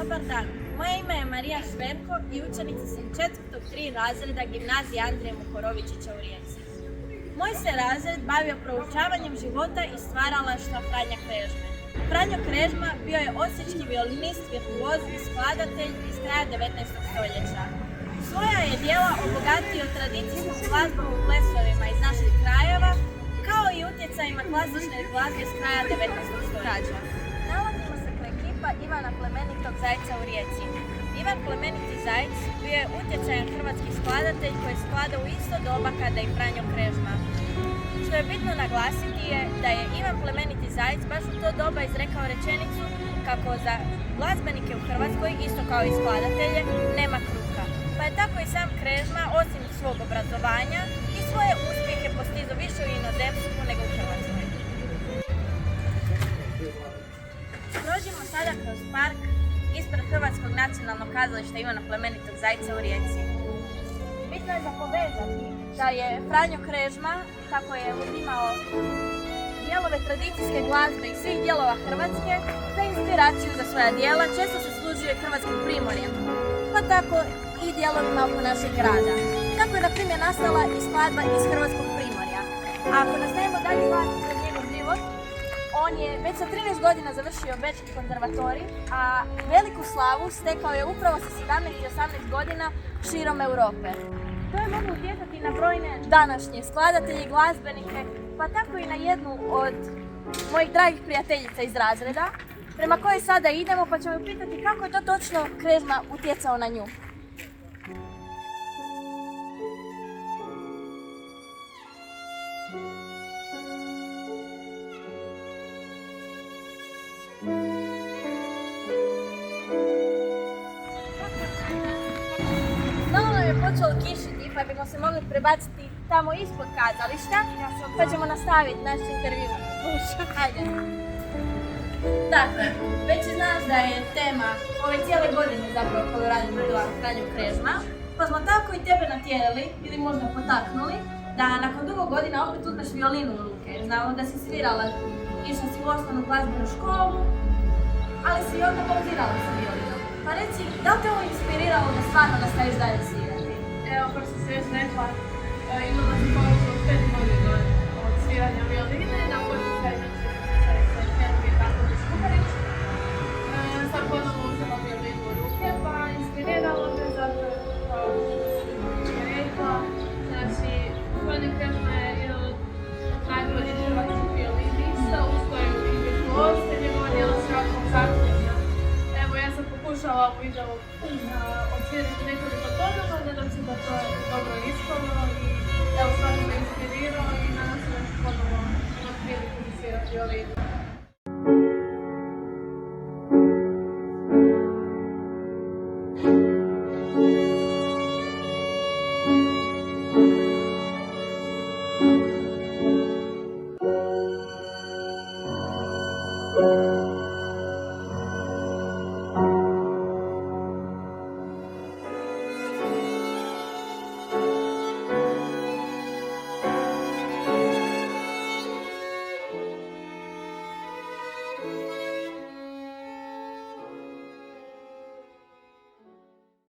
Dobar dan, moje ime je Marija Šverko i učenica sam 4. razreda gimnazije Andrije Mohorovičića u Rijeci. Moj se razred bavio proučavanjem života i stvaralaštva Franje Krežme. Franjo Krežma bio je osječki violinist, virtuoz i skladatelj iz kraja 19. stoljeća. Svoja je djela obogatio tradicijskom glazbom u plesovima iz naših krajeva, kao i utjecajima klasične glazbe iz kraja 19. stoljeća. Nalazimo se kod ekipa Ivana Plemenitog Zajca u Rijeci. Ivan Plemeniti Zajc bio je utjecajan hrvatski skladatelj koji je skladao u isto doba kada i Franjo Krežma. Što je bitno naglasiti je da je Ivan Plemeniti Zajc baš u to doba izrekao rečenicu kako za glazbenike u Hrvatskoj, isto kao i skladatelje, nema kruha. Pa je tako i sam Krežma, osim svog obrazovanja, i svoje uspjehe postizao više u inozemstvu nego u Hrvatskoj. Prođimo sada kroz park ispred Hrvatskog nacionalnog kazališta Ivana Plemenitog Zajca u Rijeci. Bitno je za povezati da je Franjo Krežma, kako je uzimao dijelove tradicijske glazbe i svih dijelova Hrvatske, za inspiraciju za svoja dijela često se služio i hrvatskim primorjem, pa tako i dijelovima oko našeg grada. Tako je na primjer nastala i skladba iz hrvatskog primorja. A ako nastavimo dalje gledati kroz njegov život, on je već sa 13 godina završio Bečki konzervatorij, a veliku slavu stekao je upravo sa 17 i 18 godina širom Europe. To je moglo utjecati na brojne današnje skladatelje i glazbenike, pa tako i na jednu od mojih dragih prijateljica iz razreda, prema kojoj sada idemo, pa ćemo ju pitati kako je to točno Krežma utjecao na nju. Malo je počelo kišiti, pa bismo se mogli prebaciti tamo ispod kazališta, pa ćemo nastaviti naš intervju. Hajde. Dakle, već znaš da je tema ove cijele godine zapravo koju radim bila Franjo Krežma, pa smo tako i tebe natjerali, ili možda potaknuli, da nakon dugo godina opet uzmeš violinu u ruke. Znamo da si svirala, išla si u osnovnu glazbenu školu, ali si onda pauzirala sa violinom. Pa reci, da li te ovo inspiriralo da stvarno nastaviš dalje svirati? Evo, kao što si već rekla, imala sam pauzu od 5 godina od sviranja violine na poticaj naše Hermije Kapović Kuharić. Sad ponovno uzela violinu u ruke, pa inspiriralo me zato kao što je rekla. Znači, Franjo Krežma je jedan od najboljih hrvatskih violinista, uz koju i virtuoz, te njegova djela su jako zahtjevna. Evo, ja sam pokušala u videu odsvirati nekoliko tonova, nadam se da to dobro